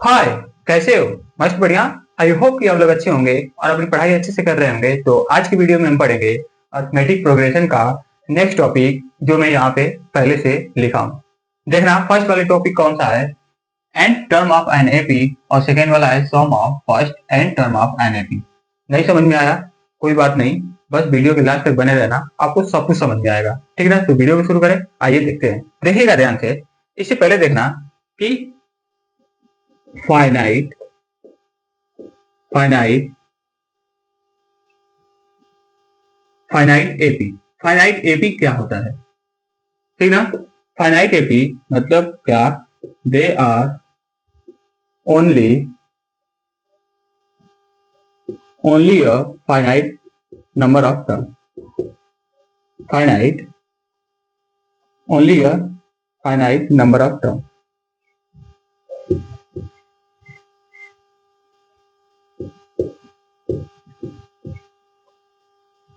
हाय, कैसे हो? मस्त बढ़िया। आई होप कि आप लोग अच्छे होंगे और अपनी पढ़ाई अच्छे से कर रहे होंगे। तो आज की वीडियो में हम पढ़ेंगे अर्थमेटिक प्रोग्रेशन का नेक्स्ट टॉपिक, जो मैं यहाँ पे पहले से लिखा हूँ। देखना, फर्स्ट वाले टॉपिक कौन सा है, n term of an AP, और सेकेंड वाला है sum of first n term of an AP. नहीं समझ में आया? कोई बात नहीं, बस वीडियो के लास्ट तक बने रहना, आपको सब कुछ समझ में आएगा। ठीक है ना? तो वीडियो को शुरू करें, आइए देखते हैं। देखिएगा ध्यान से। इससे पहले देखना कि finite finite finite AP finite AP क्या होता है, ठीक ना? फाइनाइट एपी मतलब क्या? They are only a finite number of term. Finite only a finite number of term.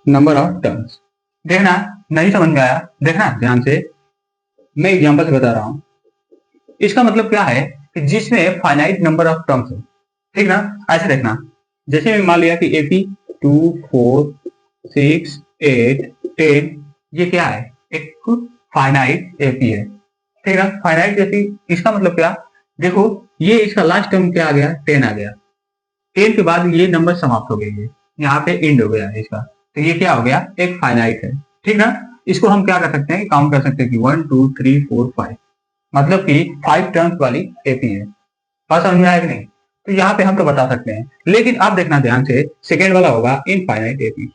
Number of terms. देखना, नहीं समझ में आया? देखना ध्यान से, मैं एग्जांपल से बता रहा हूं। इसका मतलब क्या है कि जिसमें फाइनाइट नंबर ऑफ टर्म्स हो, ठीक ना? ऐसे देखना, जैसे मैं मान लिया कि एपी 2 4 6 8 10, ये क्या है? एक फाइनाइट एपी है, ठीक ना? फाइनाइट एपी, इसका मतलब क्या? देखो, ये इसका लास्ट टर्म क्या आ गया? 10 आ गया। 10 के बाद ये नंबर समाप्त हो गए, यहाँ पे एंड हो गया है इसका। तो ये क्या हो गया? एक फाइनाइट है, ठीक ना? इसको हम क्या कर सकते हैं? काउंट कर सकते हैं कि 1 2 3 4 5, मतलब कि 5 टर्म्स वाली एपी है। बात समझ में आया कि नहीं? तो यहाँ पे हम तो बता सकते हैं, लेकिन आप देखना ध्यान से, सेकेंड वाला होगा इनफाइनाइट एपी।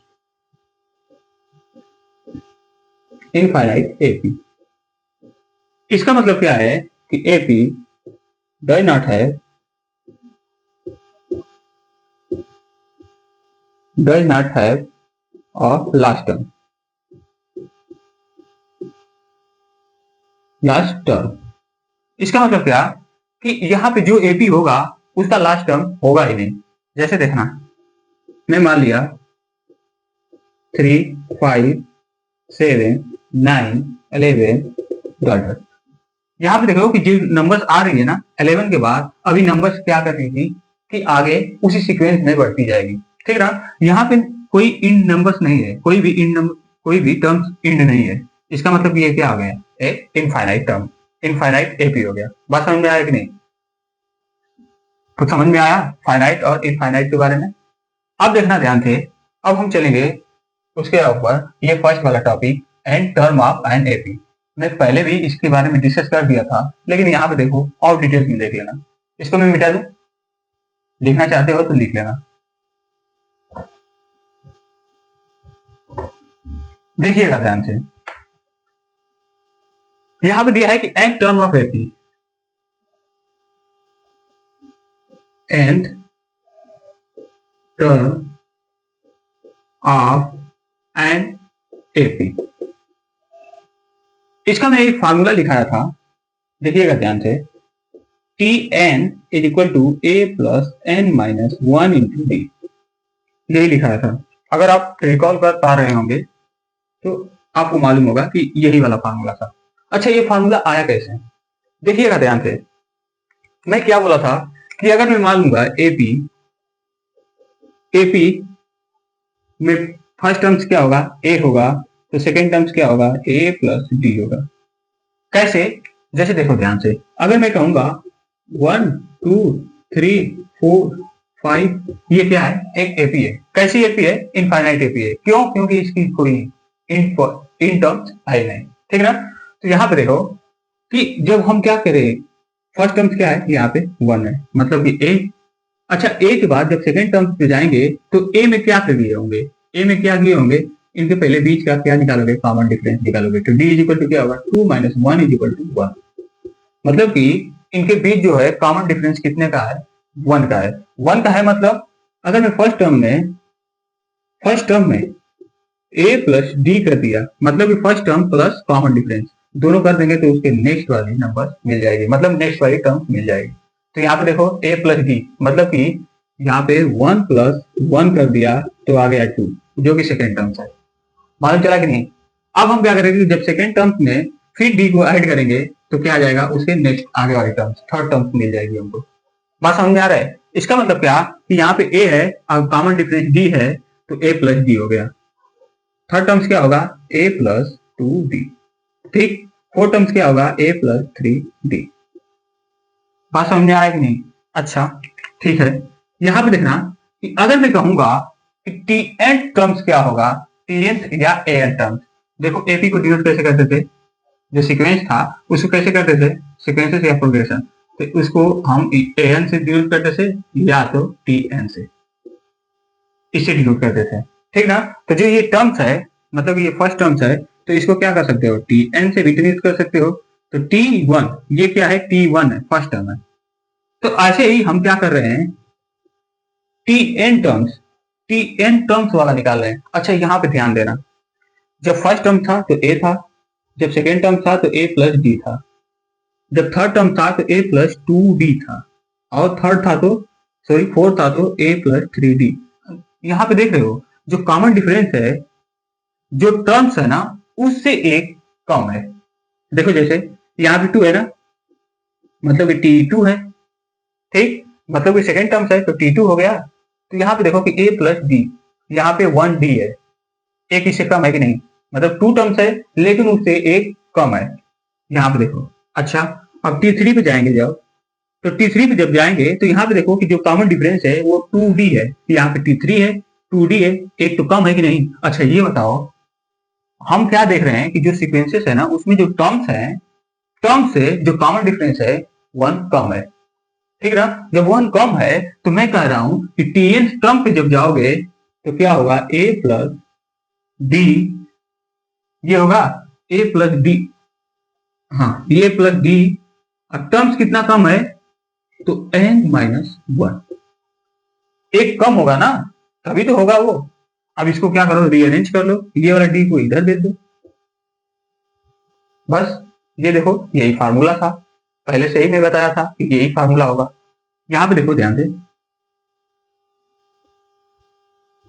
इनफाइनाइट एपी, इसका मतलब क्या है कि AP does not have a last term. इसका मतलब क्या कि यहाँ पे जो एपी होगा उसका लास्ट टर्म होगा ही नहीं। जैसे देखना, मैं मान लिया 3 5 7 9 11 डॉट। यहाँ पे देखो कि जो नंबर्स आ रही है ना 11 के बाद, अभी नंबर्स क्या कर रही थी कि आगे उसी सीक्वेंस में बढ़ती जाएगी, ठीक है ना? यहाँ पे कोई इंड नंबर्स नहीं है, कोई भी टर्म्स इंड नहीं है। इसका मतलब ये क्या हो गया? एक इनफाइनाइट टर्म, इनफाइनाइट एपी हो गया। बात समझ में आया कि नहीं? कुछ समझ में आया फाइनाइट और इनफाइनाइट के बारे में? अब देखना ध्यान से, अब हम चलेंगे उसके ऊपर, ये फर्स्ट वाला topic, n term of an AP. मैं पहले भी इसके बारे में डिस्कस कर दिया था, लेकिन यहाँ पे देखो और डिटेल्स में देख लेना। इसको मैं मिटा दूं, लिखना चाहते हो तो लिख लेना। देखिएगा ध्यान से, यहाँ पे दिया है कि n term of AP, n term of an AP. इसका मैं एक फार्मूला लिखाया था, देखिएगा ध्यान से। T n is equal to a plus n minus 1 into d, यही लिखाया था। अगर आप रिकॉल कर पा रहे होंगे तो आपको मालूम होगा कि यही वाला फार्मूला था। अच्छा, ये फार्मूला आया कैसे? देखिएगा ध्यान से, मैं क्या बोला था कि अगर मैं मान लूंगा एपी, एपी में फर्स्ट टर्म्स क्या होगा? ए होगा, तो सेकेंड टर्म्स क्या होगा? ए प्लस डी होगा। कैसे? जैसे देखो ध्यान से, अगर मैं कहूंगा 1 2 3 4 5, ये क्या है? एक एपी है। कैसी एपी है? इनफाइनाइट एपी है। क्यों? क्योंकि इसकी कोई इन टर्म्स है नहीं, ठीक है ना? तो यहाँ पे देखो कि जब हम क्या करें, फर्स्ट टर्म्स क्या है? यहाँ पे 1 है, मतलब कि ए। अच्छा, ए के बाद जब सेकेंड टर्म्स पे जाएंगे तो ए में क्या कर दिए होंगे? ए में क्या किए होंगे? इनके पहले बीच का क्या निकालोगे? कॉमन डिफरेंस निकालोगे। तो डी इज इक्वल टू क्या होगा? 2 माइनस 1 इज इक्वल टू 1। मतलब कि इनके बीच जो है कॉमन डिफरेंस कितने का है? 1 का है। 1 का है, मतलब अगर मैं फर्स्ट टर्म में ए प्लस डी कर दिया, मतलब कि first term plus common difference दोनों कर देंगे तो उसके नेक्स्ट वाली नंबर मिल जाएगी, मतलब नेक्स्ट वाली टर्म मिल जाएगी। तो यहाँ पे देखो ए प्लस डी, मतलब कि यहाँ पे 1 प्लस 1 कर दिया तो आ गया 2, जो कि सेकेंड टर्म है। मालूम चला कि नहीं? अब हम क्या करेंगे, जब सेकेंड टर्म्स में फिर डी को ऐड करेंगे तो क्या आ जाएगा? उसके नेक्स्ट आगे वाली टर्म्स, थर्ड टर्म्स मिल जाएगी हमको। बात समझ में आ रहा है? इसका मतलब क्या कि यहाँ पे ए है और कॉमन डिफरेंस डी है, तो ए प्लस डी हो गया। थर्ड टर्म्स क्या होगा? A plus 2d। ठीक। फोर्थ टर्म्स क्या होगा? A plus 3d। बात समझ में आ रहा है कि नहीं? अच्छा, ठीक है। यहां पे देखना कि अगर मैं कहूंगा कि टी एन टर्म्स क्या होगा, टी एन या ए एन टर्म्स। देखो एपी को डिनोट कैसे करते थे, जो सीक्वेंस था उसको कैसे करते थे, सीक्वेंसेस या प्रोग्रेशन, तो उसको हम ए एन से डिनोट करते थे या तो टी एन से, इससे डिनोट करते थे। ठीक ना? तो जो ये टर्म्स है, मतलब ये फर्स्ट टर्म्स है, तो इसको क्या कर सकते हो? टी एन से भी डिनोट कर सकते हो। तो टी वन, ये क्या है? टी वन है, फर्स्ट टर्म है। तो ऐसे ही हम क्या कर रहे हैं, T n terms, T n terms वाला निकाल रहे हैं। अच्छा, यहां पे ध्यान देना, जब फर्स्ट टर्म था तो ए था, जब सेकेंड टर्म था तो ए प्लस डी था, जब थर्ड टर्म था तो ए प्लस 2d था, और थर्ड था तो सॉरी फोर्थ था तो ए प्लस 3d। यहां पे देख रहे हो जो कॉमन डिफरेंस है, जो टर्म्स है ना, उससे एक कम है। देखो जैसे यहाँ पे 2 है ना, मतलब कि T2 है। ठीक, मतलब कि सेकेंड टर्म्स है तो T2 हो गया। तो यहाँ पे देखो कि a प्लस डी, यहाँ पे 1d है, एक इससे कम है कि नहीं? मतलब 2 टर्म्स है लेकिन उससे एक कम है, यहाँ पे देखो। अच्छा, अब T3 पे जाएंगे जब, तो T3 पे जब जाएंगे तो यहाँ पे देखो कि जो कॉमन डिफरेंस है वो 2d है, यहाँ पे T3 है, 2d है, एक तो कम है कि नहीं? अच्छा ये बताओ, हम क्या देख रहे हैं कि जो सीक्वेंसेस है ना, उसमें जो टर्म्स है, टर्म से जो कॉमन डिफरेंस है 1 कम है। ठीक ना? जब 1 कम है तो मैं कह रहा हूं कि टी एन टर्म पे जब जाओगे तो क्या होगा? ए प्लस डी, ये होगा ए प्लस डी, हाँ ए प्लस डी। अब टर्म्स कितना कम है? तो एन माइनस 1, एक कम होगा ना, तभी तो होगा वो। अब इसको क्या करो? रीअरेंज कर लो, ये वाला डी को इधर दे दो, बस। ये देखो यही फार्मूला था, पहले से ही मैं बताया था कि यही फार्मूला होगा। यहां पे देखो ध्यान से,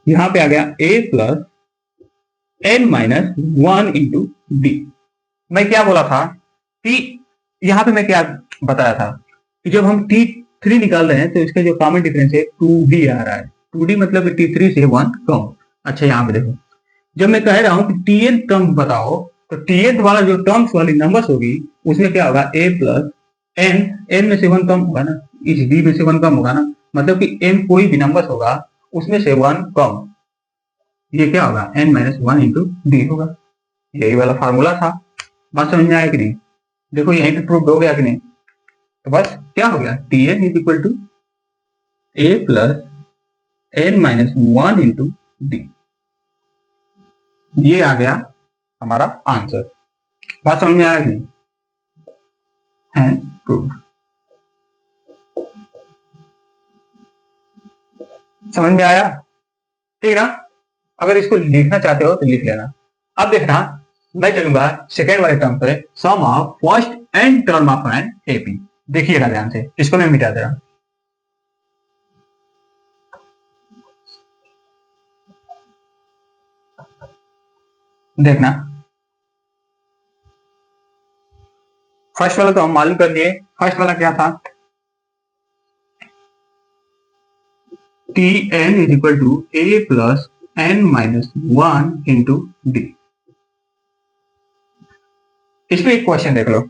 यहां पे आ गया a plus n minus 1 into d. मैं क्या बोला था कि यहां पे मैं क्या बताया था कि जब हम T3 निकाल रहे हैं तो इसका जो कॉमन डिफरेंस है 2d आ रहा है, 2d मतलब T3 से 1 कम। अच्छा यहाँ पे देखो, जब मैं कह रहा हूं कि टीएन टर्म बताओ, तो टीएन वाला जो टर्म्स वाली नंबर्स होगी उसमें क्या होगा? ए प्लस एन, एन में से 1 कम होगा ना, इस डी में से 1 कम होगा ना, मतलब कि एन कोई भी नंबर्स होगा उसमें से 1 कम, ये क्या होगा? एन माइनस 1 इंटू डी होगा। यही वाला फार्मूला था। बात समझ में आया कि नहीं? देखो यहीं पे प्रूव हो गया कि नहीं? तो बस क्या हो गया? T n is equal to a plus n minus 1 into d, ये आ गया हमारा आंसर। बात समझ में आया कि नहीं? है प्रूव। समझ में आया? ठीक ना? अगर इसको लिखना चाहते हो तो लिख लेना। अब देखना, मैं चलूंगा सेकेंड वाले टर्म पर, sum of first n term of an AP. देखिएगा ध्यान से, इसको मैं मिटा दे रहा हूं। देखना, फर्स्ट वाला तो हम मालूम कर लिए। फर्स्ट वाला क्या था? T n is equal to a plus n minus 1 into d. इसमें एक क्वेश्चन देख लो,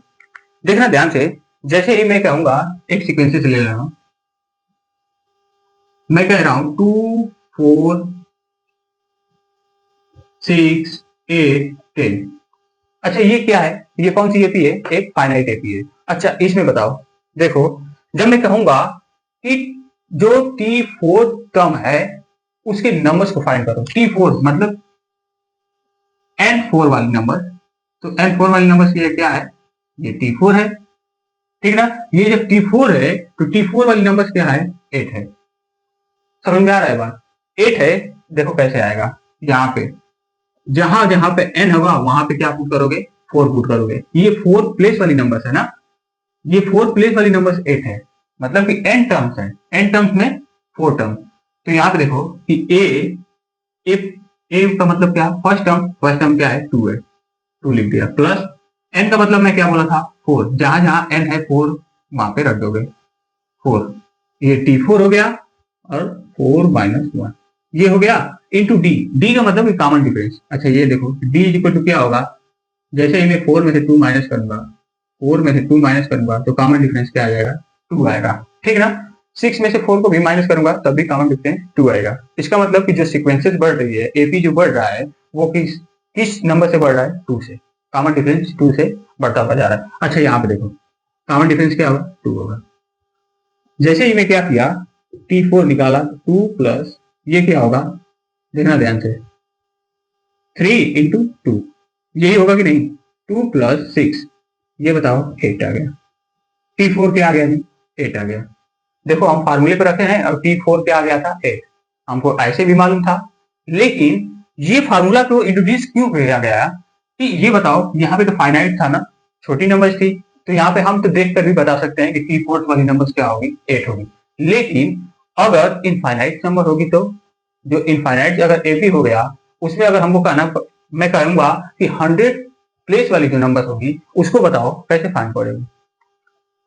देखना ध्यान से। जैसे ही मैं कहूंगा, एक सीक्वेंसेस ले रहा हूं, मैं कह रहा हूं 2 4 6 8 10। अच्छा ये क्या है? ये कौन सी एपी है? एक फाइनाइट एपी है। अच्छा इसमें बताओ, देखो जब मैं कहूंगा कि जो T4 टर्म है उसके नंबर्स को फाइंड करो, T4 मतलब N4 वाली नंबर, तो N4 वाली नंबर्स ये क्या है? ये T4 है। ठीक ना? ये जब T4 है तो T4 वाली नंबर्स क्या है? 8 है। समझ में आ रहा है बात? 8 है। देखो कैसे आएगा, यहाँ पे जहां जहां पे n होगा वहां पे क्या पुट करोगे? 4 पुट करोगे। ये 4 प्लेस वाली नंबर्स है ना, ये 4 प्लेस वाली नंबर्स 8 है, मतलब कि n टर्म्स है, n टर्म्स में 4 टर्म। तो यहाँ पे देखो कि ए का मतलब क्या? फर्स्ट टर्म क्या है? 2 है, 2 लिख दिया, प्लस n का मतलब मैं क्या बोला था? 4, जहां जहां n है 4 वहां पे रख दोगे 4। ये T4 हो गया और 4 माइनस 1 ये हो गया इंटू डी। डी का मतलब कॉमन डिफरेंस। अच्छा ये देखो डी इज इक्वल टू क्या होगा, जैसे ही मैं 4 में से 2 माइनस करूंगा, 4 में से 2 माइनस करूंगा तो कॉमन डिफरेंस क्या आ जाएगा, 2 आएगा, ठीक ना। 6 में से 4 को भी माइनस करूंगा तब भी कॉमन डिफरेंस 2 आएगा। इसका मतलब कि जो सीक्वेंसेस बढ़ रही है, एपी जो बढ़ रहा है वो किस नंबर से बढ़ रहा है, 2 से। कॉमन डिफरेंस 2 से बढ़ता हुआ जा रहा है। अच्छा यहाँ पे देखो कॉमन डिफरेंस क्या होगा, 2 होगा। जैसे ही मैं क्या किया, T4 निकाला, 2 प्लस ये क्या होगा, देखना ध्यान से, 3 इंटू 2 यही होगा कि नहीं, 2 प्लस 6 ये बताओ 8 आ गया। T4 क्या आ गया जी, 8 आ गया। देखो हम फार्मूले पर रखे हैं और T4 क्या आ गया था, 8। हमको ऐसे भी मालूम था, लेकिन ये फार्मूला को इंट्रोड्यूस क्यों किया गया कि ये बताओ, यहाँ पे तो फाइनाइट था ना, छोटी नंबर्स थी, तो यहाँ पे हम तो देख कर भी बता सकते हैं कि T4 वाली नंबर्स क्या होगी, 8 होगी। लेकिन अगर इनफाइनाइट नंबर होगी तो, जो इनफाइनाइट अगर एपी हो गया, उसमें अगर हमको कहना, मैं कहूंगा कि 100 प्लेस वाली जो नंबर होगी उसको बताओ कैसे फाइंड करोगे,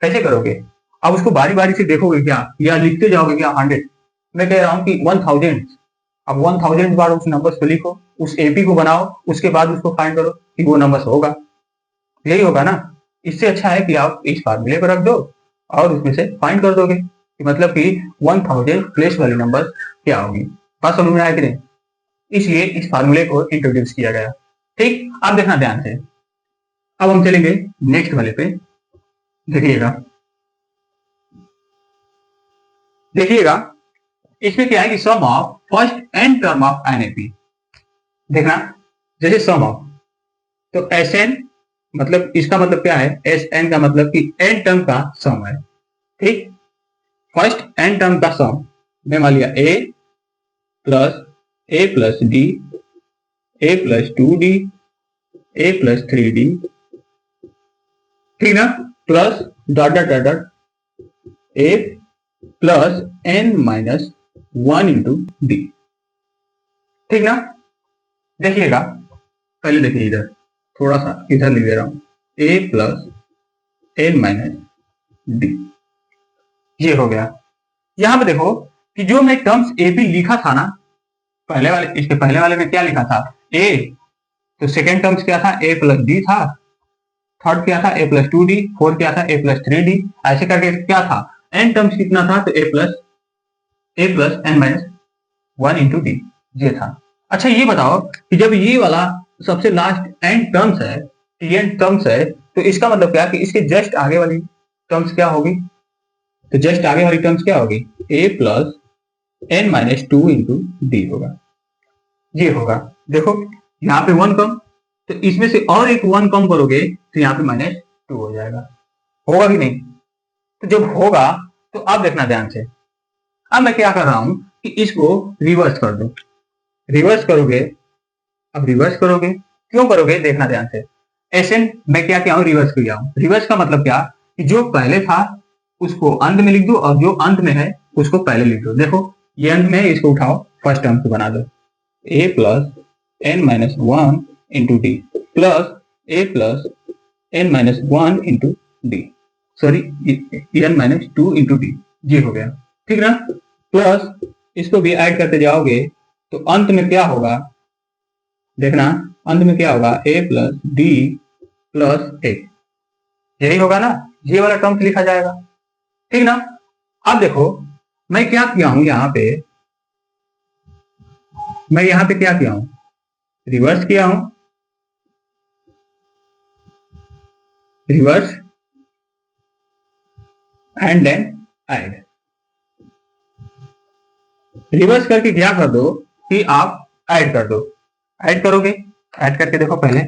कैसे करोगे। अब उसको बारी बारी से देखोगे क्या, या लिखते जाओगे क्या 100, मैं कह रहा हूँ कि 1000, अब 1000 बार उस नंबर को लिखो, उस एपी को बनाओ, उसके बाद उसको फाइंड करो कि वो नंबर होगा, यही होगा ना। इससे अच्छा है कि आप इस फार्मूले पर रख दो और उसमें से फाइंड कर दोगे कि मतलब कि 1000 प्लेस वाली नंबर क्या होगी। बात समझ में आया कि नहीं, इसलिए इस फार्मूले को इंट्रोड्यूस किया गया। ठीक, अब देखना ध्यान से। अब हम चलेंगे नेक्स्ट वाले पे, देखिएगा देखिएगा इसमें क्या है कि sum of first n term of an AP. देखना, जैसे सम ऑफ, तो एस एन मतलब इसका मतलब क्या है, एस एन का मतलब कि एन टर्म का सम है, ठीक। फर्स्ट एन टर्म का सम मैं मान लिया a plus d, a plus 2d, a plus 3d, ठीक ना, plus dot dot dot dot a plus n minus 1 into d, ठीक ना। देखिएगा, पहले देखिए इधर, थोड़ा सा इधर लिख दे रहा हूं, ए प्लस एन माइनस डी, ये हो गया। यहां पे देखो कि जो मैं टर्म्स ए बी लिखा था ना, पहले वाले, इसके पहले वाले में क्या लिखा था, ए, तो सेकेंड टर्म्स क्या था, ए प्लस डी था, थर्ड क्या था, ए प्लस 2d, फोर्थ क्या था, ए प्लस 3d, ऐसे करके क्या था, एन टर्म्स कितना था, तो a plus n minus 1 into d, ये था। अच्छा ये बताओ कि जब ये वाला सबसे लास्ट एन टर्म्स है, एन टर्म्स है, तो इसका मतलब क्या कि इसके जस्ट आगे वाली टर्म्स क्या होगी, तो जस्ट आगे वाली टर्म्स क्या होगी, a plus n minus 2 into d होगा, ये होगा। देखो यहाँ पे 1 कम, तो इसमें से और एक 1 कम करोगे तो यहाँ पे माइनस 2 हो जाएगा, होगा कि नहीं। तो जब होगा तो अब देखना ध्यान से। अब मैं क्या कर रहा हूं कि इसको रिवर्स कर दो, रिवर्स करोगे, अब रिवर्स करोगे, क्यों करोगे देखना ध्यान से। एसएन मैं क्या किया हूं, रिवर्स किया हूं। रिवर्स का मतलब क्या कि जो पहले था उसको अंत में लिख दो और जो अंत में है उसको पहले लिख दो। देखो ये अंत में है, इसको उठाओ, फर्स्ट टर्म को बना दो, a plus n minus 1 into d plus a plus n minus 1 into d, sorry n minus 2 into d, ये हो गया, ठीक ना। प्लस इसको भी ऐड करते जाओगे तो अंत में क्या होगा, देखना अंत में क्या होगा, ए प्लस डी प्लस ए, यही होगा ना, ये वाला टर्म लिखा जाएगा, ठीक ना। अब देखो मैं क्या किया हूं यहाँ पे, मैं यहाँ पे क्या किया हूं, रिवर्स किया हूं, reverse and then add. Reverse करके क्या कर दो कि आप ऐड कर दो, ऐड करोगे, ऐड करके देखो पहले,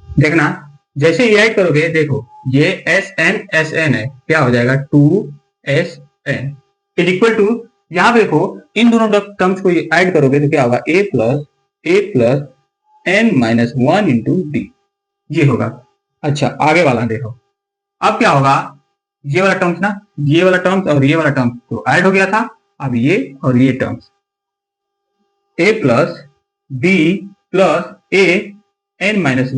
देखना जैसे ये ऐड करोगे, देखो ये एस एन है, क्या हो जाएगा 2SN इज इक्वल टू, यहां पे देखो इन दोनों टर्म्स को ऐड करोगे तो क्या होगा, a plus n minus 1 into d, ये होगा। अच्छा आगे वाला देखो, अब क्या होगा, ये वाला टर्म्स ना, ये वाला टर्म्स और ये वाला टर्म्स तो ऐड हो गया था, अब ये और ये terms, A plus B plus A N minus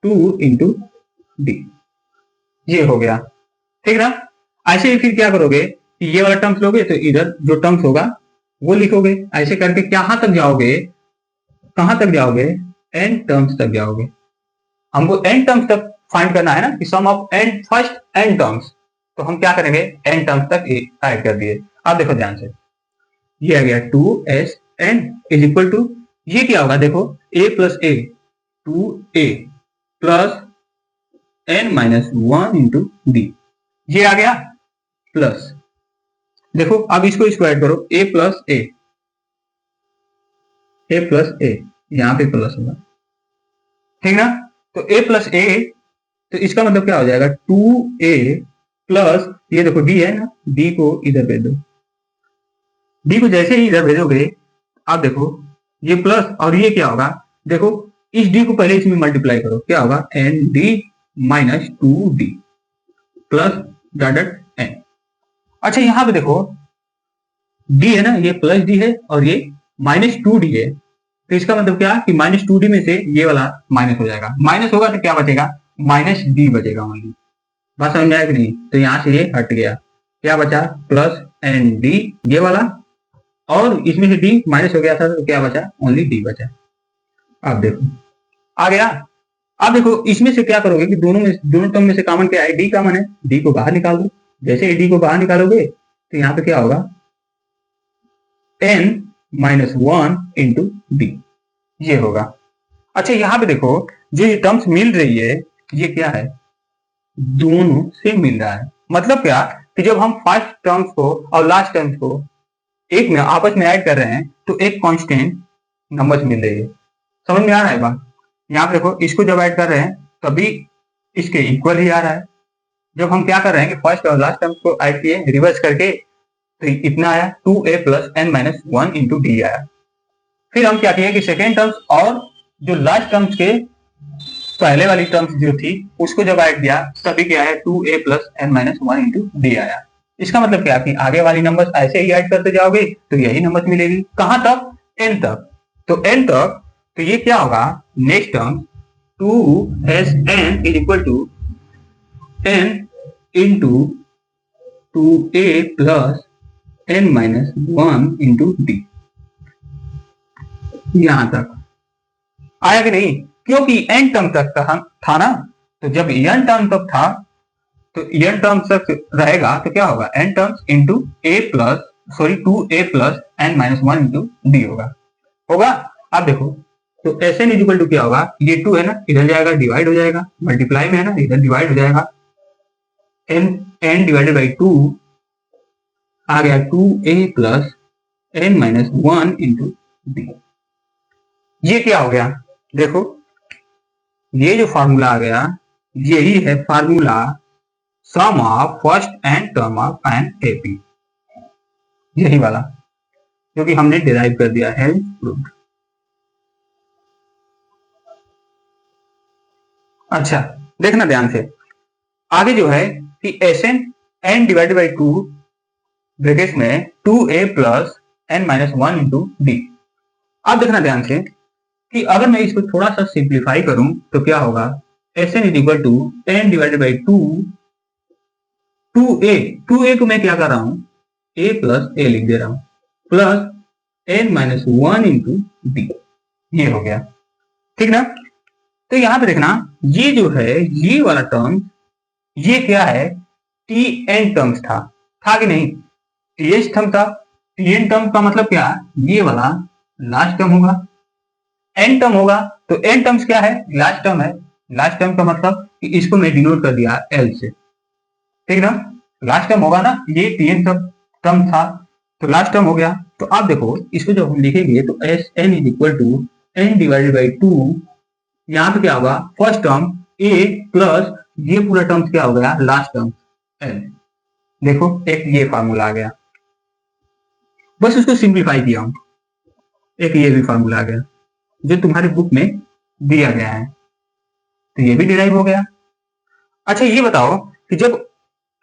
2 into d, ये हो गया, ठीक ना। ऐसे ही फिर क्या करोगे कि ये वाला टर्म्स लोगे तो इधर जो टर्म्स होगा वो लिखोगे। ऐसे करके कहां तक जाओगे, कहां तक जाओगे, एन टर्म्स तक जाओगे। हमको एन टर्म्स तक फाइंड करना है ना, कि sum of n first n terms, तो हम क्या करेंगे, एन टर्म्स तक ऐड कर दिए। अब देखो ध्यान से, ये आ गया 2SN इज इक्वल टू, ये क्या होगा देखो, a plus A, 2a plus n minus 1 into d, ये आ गया प्लस। देखो अब इसको ऐड करो, a plus a, a plus a, यहां पे प्लस होगा, ठीक ना। तो a प्लस ए, तो इसका मतलब क्या हो जाएगा, 2a प्लस, ये देखो d है ना, d को इधर भेज दो, d को जैसे ही इधर भेजोगे, आप देखो ये प्लस और ये क्या होगा, देखो इस d को पहले इसमें मल्टीप्लाई करो, क्या होगा, n d minus 2d plus dot n. अच्छा यहां पे देखो d है ना, ये प्लस d है और ये माइनस 2d है, तो इसका मतलब क्या कि माइनस 2d में से ये वाला माइनस हो जाएगा, माइनस होगा तो क्या बचेगा, माइनस d बचेगा ओनली। बात समझ में आया कि नहीं, तो यहां से ये हट गया, क्या बचा, प्लस एन डी ये वाला, और इसमें से d माइनस हो गया था तो क्या बचा, ओनली d बचा। अब देखो आ गया। अब देखो इसमें से क्या करोगे कि दोनों टर्म में से कॉमन क्या है, d कॉमन है, d को बाहर निकाल दो। जैसे ही d को बाहर निकालोगे तो यहाँ पे क्या होगा, n माइनस 1 इंटू डी, ये होगा। अच्छा यहाँ पे देखो जो ये टर्म्स मिल रही है, ये क्या है, दोनों से मिल रहा है। मतलब क्या कि जब हम फर्स्ट टर्म्स को और लास्ट टर्म्स को एक में आपस में ऐड कर रहे हैं तो एक कांस्टेंट नंबर मिल रही है। समझ में आ रहा है बात। यहाँ पे देखो इसको जब ऐड कर रहे हैं तभी इसके इक्वल ही आ रहा है। जब हम क्या कर रहे हैं कि फर्स्ट और लास्ट टर्म्स को ऐड किए रिवर्स करके, तो इतना आया 2a plus n minus 1 into d आया। फिर हम क्या किए कि सेकेंड टर्म्स और जो लास्ट टर्म्स के पहले वाली टर्म्स जो थी उसको जब ऐड किया तभी क्या है, 2a plus n minus 1 into d आया। इसका मतलब क्या कि आगे वाली नंबर्स ऐसे ही ऐड करते जाओगे तो यही नंबर्स मिलेगी। कहां तक, n तक। तो n तक, तो ये क्या होगा, next term 2SN is equal to n into 2a plus n minus 1 into d. यहां तक आया कि नहीं, क्योंकि n टर्म तक था ना, तो जब n टर्म तक था तो n टर्म तक रहेगा तो क्या होगा, n terms into a plus, sorry 2a plus n minus 1 into d होगा। अब देखो तो Sn इज इक्वल टू क्या होगा, ये 2 है ना, इधर जाएगा डिवाइड हो जाएगा, मल्टीप्लाई में है ना, इधर डिवाइड हो जाएगा, n डिवाइडेड बाई 2 आ गया 2a plus n minus 1 into d. ये क्या हो गया, देखो ये जो फार्मूला आ गया यही है formula sum of first n term of an AP, यही वाला जो कि हमने डिराइव कर दिया है, प्रूव्ड। अच्छा देखना ध्यान से, आगे जो है कि Sn n divided by 2 bracket में 2a plus n minus 1 into D. अब देखना ध्यान से कि अगर मैं इसको थोड़ा सा सिंप्लीफाई करूं तो क्या होगा, Sn is equal to n divided by 2a को मैं क्या कर रहा हूं, a प्लस ए लिख दे रहा हूं, plus n minus 1 into d, ये हो गया, ठीक ना। तो यहां पे देखना ये जो है ये वाला टर्म, ये क्या है, tn टर्म्स था कि नहीं, th टर्म था। tn टर्म का मतलब क्या, ये वाला लास्ट टर्म होगा, n टर्म होगा, तो n टर्म्स क्या है, लास्ट टर्म है। लास्ट टर्म का मतलब कि इसको मैं डिनोट कर दिया l से, ठीक ना, लास्ट टर्म होगा ना, ये tn टर्म था तो लास्ट टर्म हो गया। तो आप देखो इसको जब हम लिखेंगे तो Sn is equal to n divided by 2, यहाँ पे क्या होगा, फर्स्ट टर्म a प्लस ये पूरा टर्म क्या हो गया, लास्ट टर्म l। देखो एक ये फार्मूला आ गया, बस उसको सिंप्लीफाई किया हूं, एक ये भी फार्मूला आ गया जो तुम्हारी बुक में दिया गया है, तो ये भी डिराइव हो गया। अच्छा ये बताओ कि जब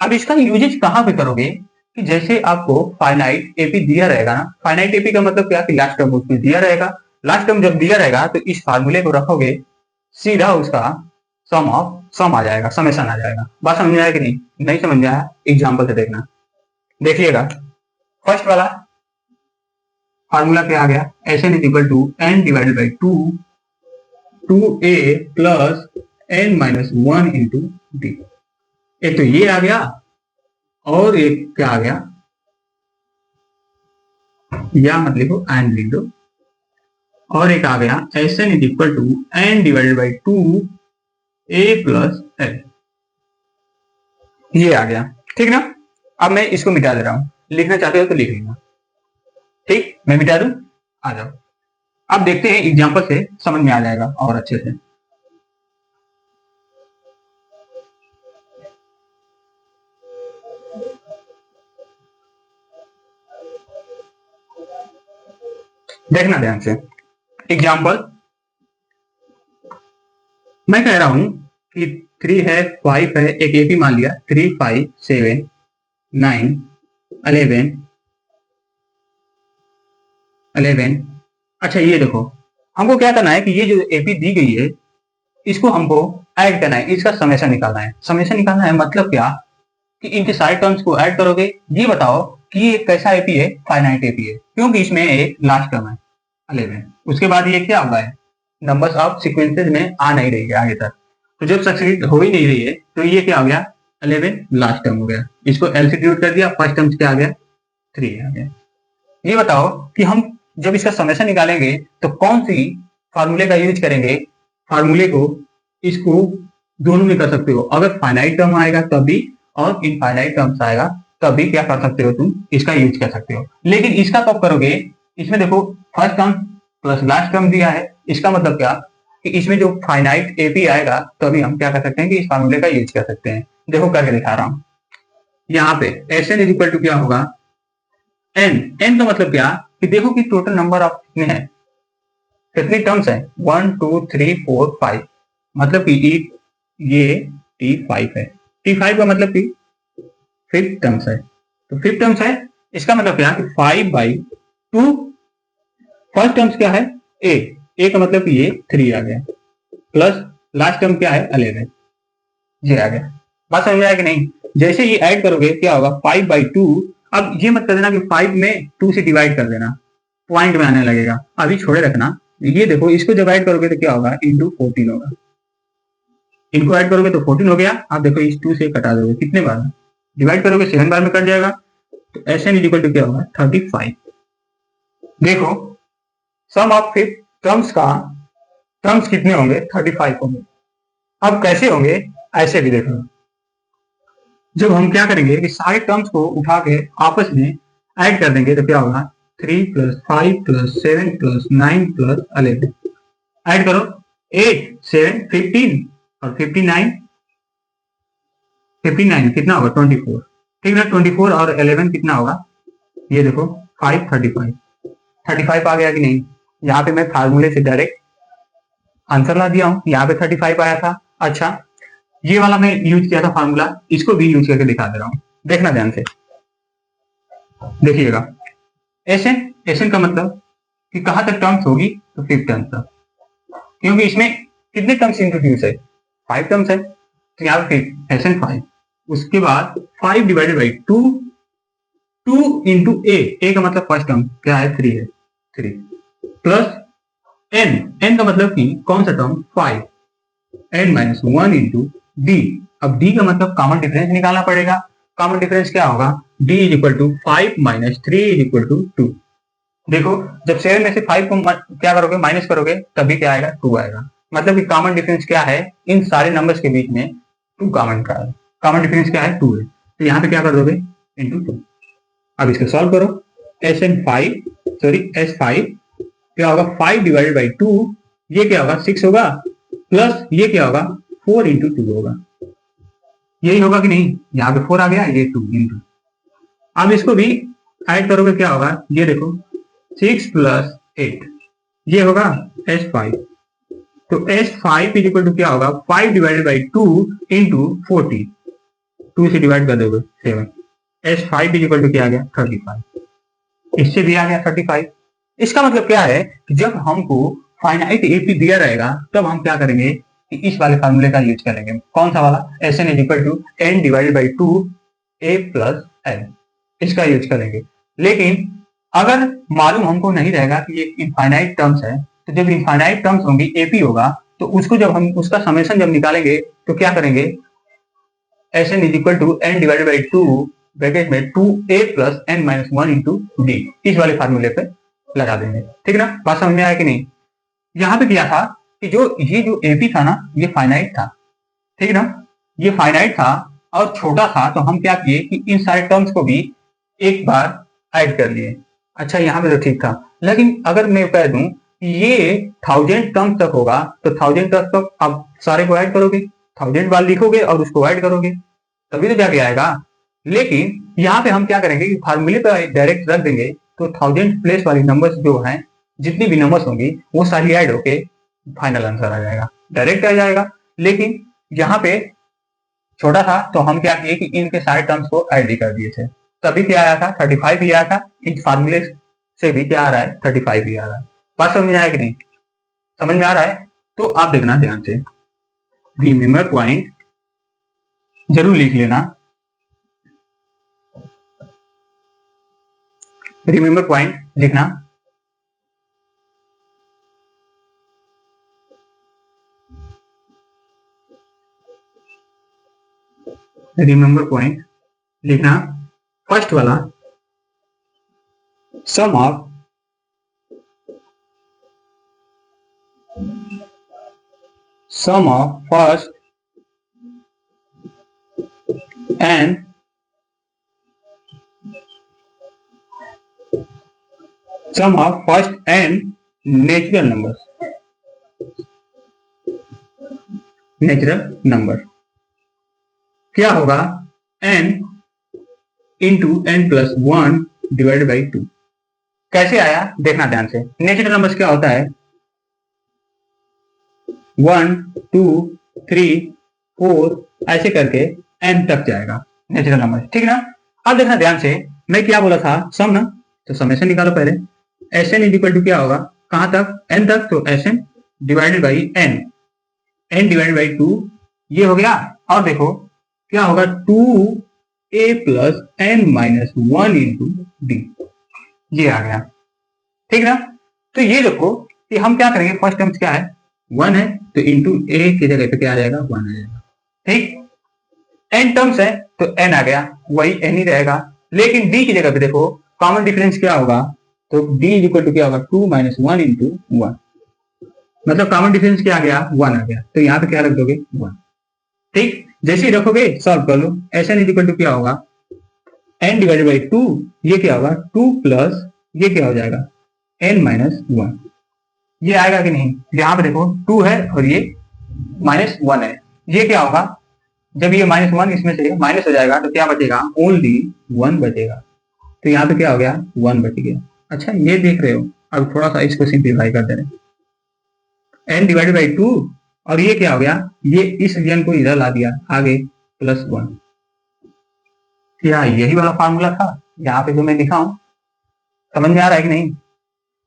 अब इसका यूजेज कहां पे करोगे, कि जैसे आपको फाइनाइट एपी दिया रहेगा ना, फाइनाइट एपी का मतलब क्या कि लास्ट टर्म उसमें दिया रहेगा, लास्ट टर्म जब दिया रहेगा तो इस फार्मूले को रखोगे सीधा उसका सम ऑफ सम आ जाएगा, समेशन आ जाएगा। बात समझ में आया कि नहीं? नहीं समझ में आया एग्जाम्पल से देखना। देखिएगा फर्स्ट वाला फार्मूला क्या आ गया, S n is equal to n divided by two a plus n minus one into d. एक तो ये आ गया और एक क्या आ गया, या मत लिखो एन लिख दो, और एक आ गया S n is equal to n divided by two a plus l. ये आ गया, ठीक ना। अब मैं इसको मिटा दे रहा हूं, लिखना चाहते हो तो लिख लेना, ठीक, मैं मिटा दूं, आ जाओ। अब देखते हैं एग्जांपल से समझ में आ जाएगा और अच्छे से। देखना ध्यान से एग्जांपल। मैं कह रहा हूं कि 3 है, 5 है, एक एपी मान लिया 3 5 7 9 11। अच्छा ये देखो, हमको क्या करना है कि ये जो एपी दी गई है इसको हमको ऐड करना है, इसका समेशन निकालना है। समेशन निकालना है मतलब क्या कि इनके सारे टर्म्स को ऐड करोगे। ये बताओ कि ये कैसा एपी है, फाइनाइट एपी है, क्योंकि इसमें एक लास्ट टर्म है 11। उसके बाद ये क्या हुआ है, नंबर्स ऑफ सीक्वेंसेस में आ नहीं रही है आगे तक, तो जब सक्सीड हो ही नहीं रही है तो ये क्या हो गया 11 लास्ट टर्म हो गया। इसको एल सब्स्टिट्यूट कर दिया, फर्स्ट टर्म क्या आ गया 3 आ गया। ये बताओ कि हम जब इसका समेशन निकालेंगे तो कौन सी फार्मूले का यूज करेंगे। फार्मूले को इसको दोनों में कर सकते हो, अगर फाइनाइट टर्म आएगा तभी और इनफाइनाइट टर्म्स आएगा तभी क्या कर सकते हो, तुम इसका यूज कर सकते हो। लेकिन इसका कब करोगे, इसमें देखो first term plus last term दिया है, इसका मतलब क्या कि इसमें जो फाइनाइट एपी आएगा तभी हम क्या कर सकते हैं कि इस फार्मूले का यूज कर सकते हैं। देखो करके दिखा रहा हूं, यहाँ पे S n is equal to क्या होगा एन। एन का मतलब क्या कि देखो कि टोटल नंबर ऑफ कितने हैं, कितनी टर्म्स है 1 2 3 4 5, मतलब कि ये T5 है। T5 का मतलब कि 5th टर्म्स है, तो 5th टर्म्स है, इसका मतलब क्या कि 5/2। फर्स्ट टर्म्स क्या है ए का मतलब कि ये 3 आ गया, प्लस लास्ट टर्म क्या है 11, ये आ गया। बात समझ में आया कि नहीं? जैसे ये ऐड करोगे क्या होगा 5/2। अब ये मत कर देना कि 5 में 2 से डिवाइड कर देना, पॉइंट में आने लगेगा, अभी छोड़े रखना। ये देखो इसको जब ऐड करोगे तो क्या होगा इंटू 14 होगा, इनको ऐड करोगे तो 14 हो गया। आप देखो इस 2 से कटा दोगे, कितने बार डिवाइड करोगे 7 बार में कट जाएगा, तो S n is equal to क्या होगा 35। देखो सम ऑफ 5 टर्म्स का टर्म्स कितने होंगे 35 होंगे। अब कैसे होंगे, ऐसे भी देखो, जब हम क्या करेंगे कि सारे टर्म्स को उठा के आपस में ऐड कर देंगे तो क्या होगा 3 + 5 + 7 + 9 + 11। ऐड करो 8 7 15 और 59 कितना होगा 24, ठीक ना। 24 और 11 कितना होगा, ये देखो 5 35 आ गया कि नहीं। यहाँ पे मैं फार्मूले से डायरेक्ट आंसर ला दिया हूं, यहाँ पे 35 आया था। अच्छा ये वाला मैं यूज किया था फार्मूला, इसको भी यूज करके दिखा दे रहा हूं, देखना ध्यान से। देखिएगा एसएन का मतलब कि कहां तक टर्म्स होगी तो 5 टर्म्स तक, क्योंकि इसमें कितने टर्म्स इंट्रोड्यूस है 5 टर्म्स है, तो यहाँ पे एसएन 5। उसके बाद 5/2 2 इंटू ए का मतलब फर्स्ट टर्म क्या है 3 है, 3 प्लस एन का मतलब कि कौन सा टर्म 5, n - 1 इंटू डी। अब डी का मतलब कॉमन डिफरेंस निकालना पड़ेगा। कॉमन डिफरेंस क्या होगा, d is equal to 5 - 3 is equal to 2। देखो जब 7 में से 5 को क्या करोगे माइनस करोगे तभी क्या आएगा 2 आएगा, मतलब कि कॉमन डिफरेंस क्या है इन सारे नंबर्स के बीच में 2 कॉमन का है। कॉमन डिफरेंस क्या है 2 है, तो यहाँ पे क्या कर दोगे इंटू 2। अब इसको सॉल्व करो, S5 क्या होगा 5/2, ये क्या होगा 6 होगा, प्लस ये क्या होगा 4 इंटू 2 होगा, यही होगा कि नहीं। यहाँ पे 4 आ गया, ये 2 इंटू। अब इसको भी ऐड करोगे क्या होगा, ये देखो 6 + 8 ये होगा S5। तो S5 इज इक्वल टू क्या होगा 5/2 इंटू 40, 2 से डिवाइड कर दोगे 7। S5 इज इक्वल टू क्या आ गया 35, इससे भी आ गया 35। इसका मतलब क्या है कि जब हमको फाइनाइट एपी दिया रहेगा तब हम क्या करेंगे कि इस वाले फार्मूले का यूज करेंगे। कौन सा वाला? Sn is equal to n divided by 2a plus n, इसका यूज करेंगे। लेकिन अगर मालूम हमको नहीं रहेगा कि ये इनफाइनाइट टर्म्स है, तो जब इनफाइनाइट टर्म्स होंगी AP होगा, तो उसको जब हम उसका समेशन जब निकालेंगे तो क्या करेंगे? Sn is equal to n divided by 2 bracket में 2a plus n minus 1 into d, इस वाले फार्मूले पे लगा देंगे। ठीक है ना? बात समझ में आया कि नहीं? यहाँ पे क्या था कि ये जो AP था ना, ये फाइनाइट था। ठीक है ना? ये फाइनाइट था और छोटा था, तो हम क्या किए कि इन सारे टर्म्स को भी एक बार ऐड कर लिए। अच्छा, यहाँ पे तो ठीक था, लेकिन अगर मैं कह दूं कि ये 1000 टर्म्स तक होगा, तो 1000 टर्म्स तक आप सारे को ऐड करोगे, 1000 बार लिखोगे और उसको ऐड करोगे, तभी तो जाके आएगा। लेकिन यहाँ पे हम क्या करेंगे कि फार्मूले पे डायरेक्ट रख देंगे, तो 1000 प्लेस वाली नंबर्स जो हैं, जितनी भी नंबर्स होंगी वो सारी ऐड होके फाइनल आंसर आ जाएगा, डायरेक्ट आ जाएगा। लेकिन यहाँ पे छोटा था, तो हम क्या किए कि इनके सारे टर्म्स को ऐड ही कर दिए थे, तभी क्या आया था? 35 ही आया था। इस फार्मूले से भी क्या आ रहा है? 35 ही आ रहा है। बात समझ में आया कि नहीं? समझ में आ रहा है? तो आप देखना ध्यान से, रिमेंबर पॉइंट जरूर लिख लेना। रिमेंबर पॉइंट लिखना। रिमेंबर पॉइंट लिखना। फर्स्ट वाला, sum of first n natural number क्या होगा? n into n plus 1 divided by 2। कैसे आया देखना ध्यान से। नेचुरल नंबर्स क्या होता है? 1 2 3 4 ऐसे करके n तक जाएगा नेचुरल नंबर। ठीक है ना? अब देखना ध्यान से, मैं क्या बोला था? सम ना, तो समेशन निकालो पहले। Sn इज इक्वल टू क्या होगा? कहां तक? n तक, तो Sn divided by n divided by 2, ये हो गया। और देखो क्या होगा? 2a plus n minus 1 into d, ये आ गया। ठीक है ना? तो ये देखो कि हम क्या करेंगे, फर्स्ट टर्म्स क्या है? 1 है, तो इंटू a की जगह पे क्या आ जाएगा? 1 आ जाएगा। ठीक, n टर्म्स है तो n आ गया, वही n ही रहेगा। लेकिन d की जगह पे देखो कॉमन डिफरेंस क्या होगा? तो d इज इक्वल टू क्या होगा? 2 माइनस 1 इंटू 1, मतलब कॉमन डिफरेंस क्या आ गया? 1 आ गया। तो यहाँ पे क्या रख दोगे? 1। ठीक, जैसे ही रखोगे सॉल्व कर लो। Sn इज इक्वल टू क्या होगा? n डिवाइडेड बाई 2, ये क्या होगा? 2 प्लस ये क्या हो जाएगा? n माइनस 1, ये आएगा कि नहीं? यहाँ पे देखो 2 है और ये माइनस 1 है, ये क्या होगा? जब ये माइनस 1 इसमें से माइनस हो जाएगा तो क्या बचेगा? ओनली 1 बचेगा। तो यहाँ पे क्या हो गया? 1 बच गया। अच्छा, ये देख रहे हो? अब थोड़ा सा इसको सिंप्लीफाई कर दे रहे, n डिवाइडेड बाई 2, और ये क्या हो गया? ये इस रीजन को इधर ला दिया आगे, प्लस 1। क्या यही वाला फार्मूला था यहाँ पे जो मैं लिखा हूं? समझ में आ रहा है कि नहीं?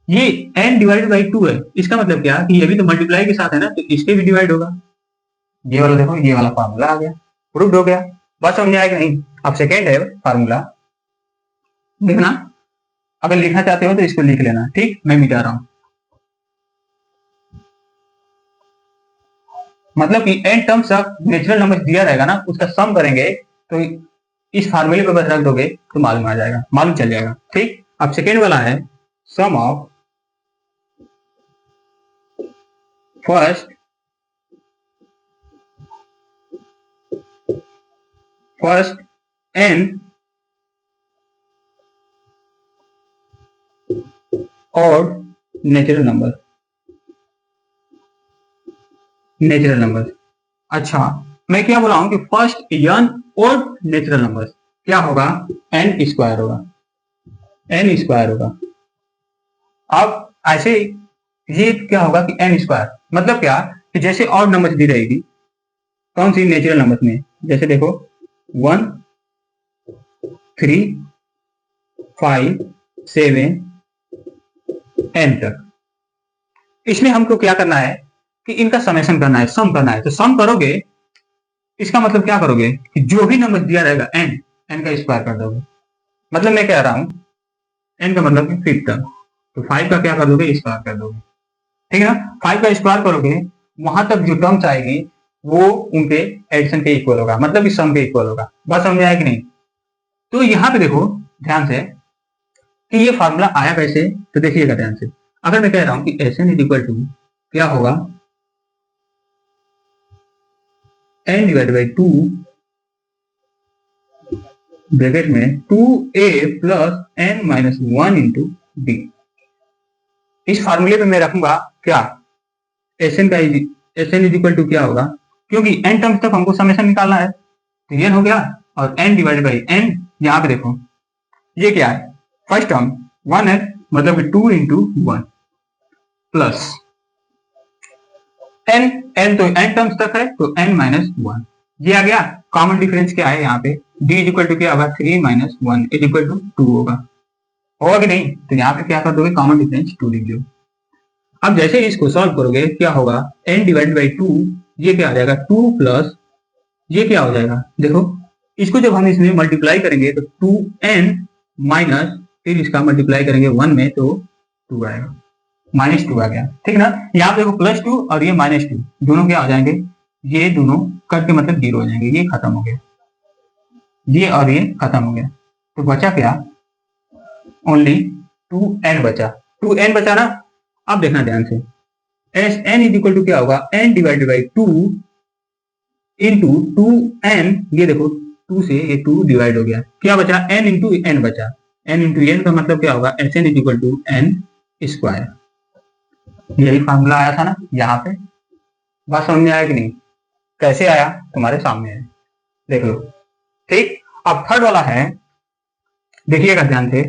ये n डिवाइडेड बाई 2 है, इसका मतलब क्या कि ये भी तो मल्टीप्लाई के साथ है ना, तो इसके भी डिवाइड होगा। ये वाला देखो, ये वाला फार्मूला आ गया, प्रूव्ड हो गया। बात समझ में आएगा नहीं? अब सेकेंड है फार्मूला, लिखना। अगर लिखना चाहते हो तो इसको लिख लेना। ठीक, मैं मिटा रहा हूं। मतलब कि n terms of natural number दिया रहेगा ना, उसका सम करेंगे, तो इस फार्मूले पे बस रख दोगे तो मालूम आ जाएगा, मालूम चल जाएगा। ठीक, अब सेकेंड वाला है सम ऑफ फर्स्ट एंड और नेचुरल नंबर। अच्छा, मैं क्या बोला हूं कि फर्स्ट n और नेचुरल नंबर क्या होगा? n स्क्वायर होगा। अब ऐसे ये क्या होगा कि n स्क्वायर मतलब क्या कि जैसे और नंबर दी रहेगी, कौन सी? नेचुरल नंबर में। जैसे देखो 1 3 5 7 n तक, इसमें हमको क्या करना है कि इनका समेशन करना है, सम करना है। तो सम करोगे, इसका मतलब क्या करोगे कि जो भी नंबर दिया रहेगा एन, एन का स्क्वायर कर दोगे। मतलब मैं कह रहा हूं एन का मतलब फिफ्थ टर्म, तो 5 का क्या कर दोगे, स्क्वायर कर दोगे। ठीक है ना, 5 का स्क्वायर करोगे, वहां तक जो टर्म्स आएगी वो उनके एडिशन के इक्वल होगा, मतलब इस सम के इक्वल होगा। बात समझ में आया कि नहीं? तो यहाँ पे देखो ध्यान से कि ये फार्मूला आया कैसे, तो देखिएगा ध्यान से। अगर मैं कह रहा हूं कि S n is equal to क्या होगा, n divide by two bracket में 2a plus n minus 1 into d. इस फार्मूले पे मैं रखूंगा क्या, एस एन का S n is equal to क्या होगा, क्योंकि एन टर्म्स तक हमको समेशन निकालना है, तो ये हो गया, और एन डिवाइड बाई एन, यहाँ पे देखो ये क्या है, फर्स्ट टर्म 1 है, मतलब कि 2 इंटू 1 प्लस एन, एन तो एन टर्म्स तक है तो एन माइनस 1, ये आ गया। कॉमन डिफरेंस क्या है यहाँ पे, डी इज इक्वल टू क्या होगा, 3 माइनस 1 इज इक्वल टू 2 होगा कि नहीं? तो यहाँ पे क्या कर दोगे, कॉमन डिफरेंस 2 लिख दो। अब जैसे इसको सॉल्व करोगे क्या होगा, एन डिवाइड बाई 2, ये क्या आ जाएगा 2 प्लस ये क्या हो जाएगा, देखो इसको जब हम इसमें मल्टीप्लाई करेंगे तो 2n माइनस, फिर इसका मल्टीप्लाई करेंगे 1 में तो 2 आएगा, माइनस 2 आ गया। ठीक ना, यहाँ पे देखो +2 और ये -2 दोनों क्या हो जाएंगे, ये दोनों कट के मतलब 0 हो जाएंगे, ये खत्म हो गया, ये और ये खत्म हो गया, तो बचा क्या, ओनली 2n बचा, 2n बचा ना। अब देखना ध्यान से, S n is equal to क्या होगा, n divided by 2 into 2n, ये देखो 2 से ये 2 डिवाइड हो गया, क्या बचा, n इंटू n बचा, n इंटू n का मतलब क्या होगा, S n is equal to n square. यही फार्मूला आया था ना यहाँ पे, बात समझ में आया कि नहीं? कैसे आया, तुम्हारे सामने है, देख लो। ठीक, अब थर्ड वाला है, देखिएगा ध्यान से,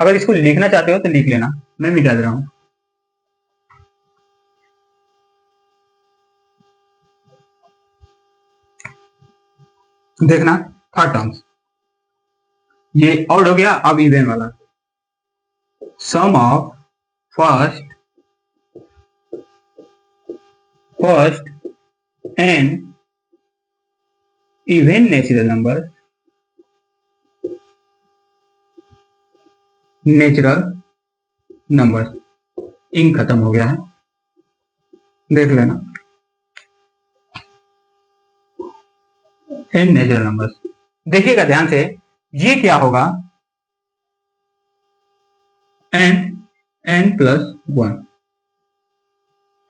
अगर इसको लिखना चाहते हो तो लिख लेना, मैं मिटा दे रहा हूं। देखना थर्ड टर्म्स, ये ऑड हो गया, अब इवन वाला, sum of first n even natural number, ink खत्म हो गया है, देख लेना, एन नेचुरल नंबर्स। देखिएगा ध्यान से, ये क्या होगा, n plus 1,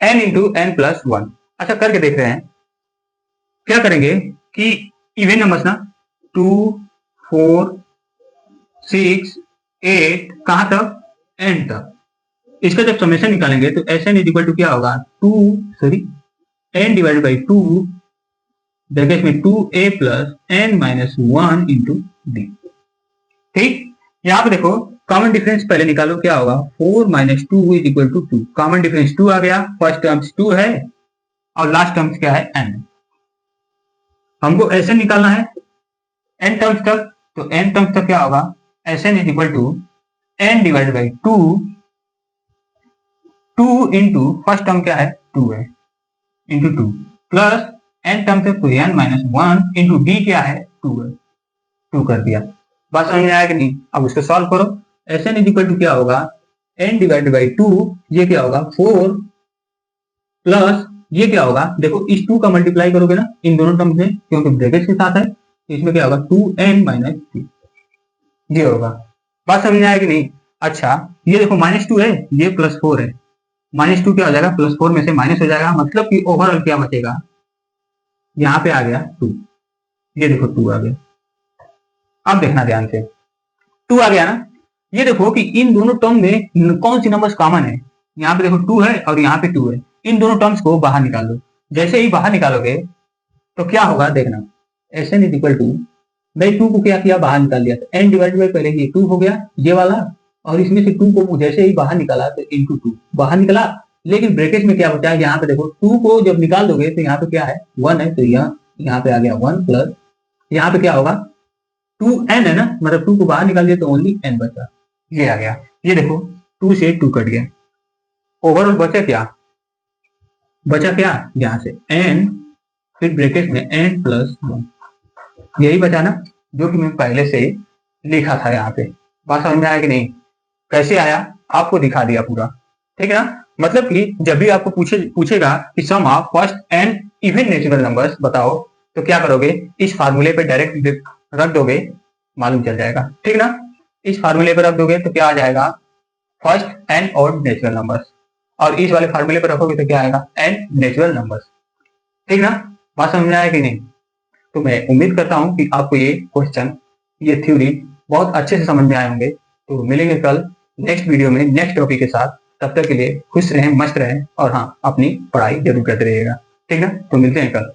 n into n plus 1। अच्छा करके देख रहे हैं, क्या करेंगे कि इवन नंबर्स ना 2 4 6 8 कहां तक, एन तक, इसका जब समेशन निकालेंगे तो S n is equal to क्या होगा, एन डिवाइडेड बाई 2 ब्रैकेट में 2a plus n minus 1 into d. ठीक, यहाँ पे देखो कॉमन डिफरेंस पहले निकालो, क्या होगा, 4 minus 2 is equal to 2, common difference 2 आ गया, फर्स्ट टर्म्स 2 है और लास्ट टर्म्स क्या है, n। हमको एस एन निकालना है n टर्म्स तक, तो n टर्म्स तक क्या होगा, S n is equal to n divide by 2 into first term क्या है 2 है, इंटू 2 प्लस एन टर्म तक तो एन माइनस 1 इंटू डी क्या है 2 है, 2 कर दिया। बात समझ में आया कि नहीं? अब उसको सॉल्व करो, S n is equal to क्या होगा, एन डिवाइडेड बाई 2, ये क्या होगा 4 प्लस ये क्या होगा, देखो इस 2 का मल्टीप्लाई करोगे ना इन दोनों टर्म से, क्योंकि ब्रैकेट के साथ है, तो इसमें क्या होगा 2n माइनस 3, ये होगा। बात समझ में आया कि नहीं? अच्छा ये देखो -2 है, ये +4 है, -2 क्या हो जाएगा, +4 में से माइनस हो जाएगा, मतलब कि ओवरऑल क्या बचेगा, यहाँ पे आ गया 2, ये देखो 2 आ गया। अब देखना ध्यान से, 2 आ गया ना, ये देखो कि इन दोनों टर्म में कौन सी नंबर्स कॉमन है, यहाँ पे देखो 2 है और यहाँ पे 2 है, इन दोनों टर्म्स को बाहर निकालो। जैसे ही बाहर निकालोगे तो क्या होगा, देखना S n is equal to, भाई 2 को क्या किया, बाहर निकाल दिया, तो एन डिवाइड बाई पहले ये 2 हो गया ये वाला, और इसमें से 2 को जैसे ही बाहर निकाला तो इंटू 2 बाहर निकला, लेकिन ब्रैकेट में क्या बचा है, यहाँ पे देखो 2 को जब निकाल दोगे तो यहाँ पे क्या है 1 है, तो यहाँ पे आ गया 1 प्लस यहाँ पे क्या होगा 2n है ना, मतलब 2 को बाहर निकाल दिया तो ओनली n बचा, ये आ गया। ये देखो 2 से 2 कट गया, ओवरऑल बचा क्या बचा क्या यहाँ से n, फिर ब्रैकेट में n प्लस 1, यही बचा ना, जो कि मैं पहले से ही लिखा था यहाँ पे। बात समझ में आया कि नहीं? कैसे आया आपको दिखा दिया पूरा, ठीक है ना। मतलब कि जब भी आपको पूछेगा कि sum of first n even natural numbers बताओ, तो क्या करोगे, इस फार्मूले पे डायरेक्ट रख दोगे, मालूम चल जाएगा, ठीक ना। इस फार्मूले पर रख दोगे तो क्या आ जाएगा, first and odd natural numbers, और इस वाले फार्मूले पर रखोगे तो क्या आएगा, एंड नेचुरल नंबर्स, ठीक ना। बात समझ में आया कि नहीं? तो मैं उम्मीद करता हूं कि आपको ये क्वेश्चन, ये थ्योरी बहुत अच्छे से समझ में आए होंगे। तो मिलेंगे कल नेक्स्ट वीडियो में नेक्स्ट टॉपिक के साथ। तब तक के लिए खुश रहें, मस्त रहें, और हाँ, अपनी पढ़ाई जरूर करते रहिएगा, ठीक ना। तो मिलते हैं कल।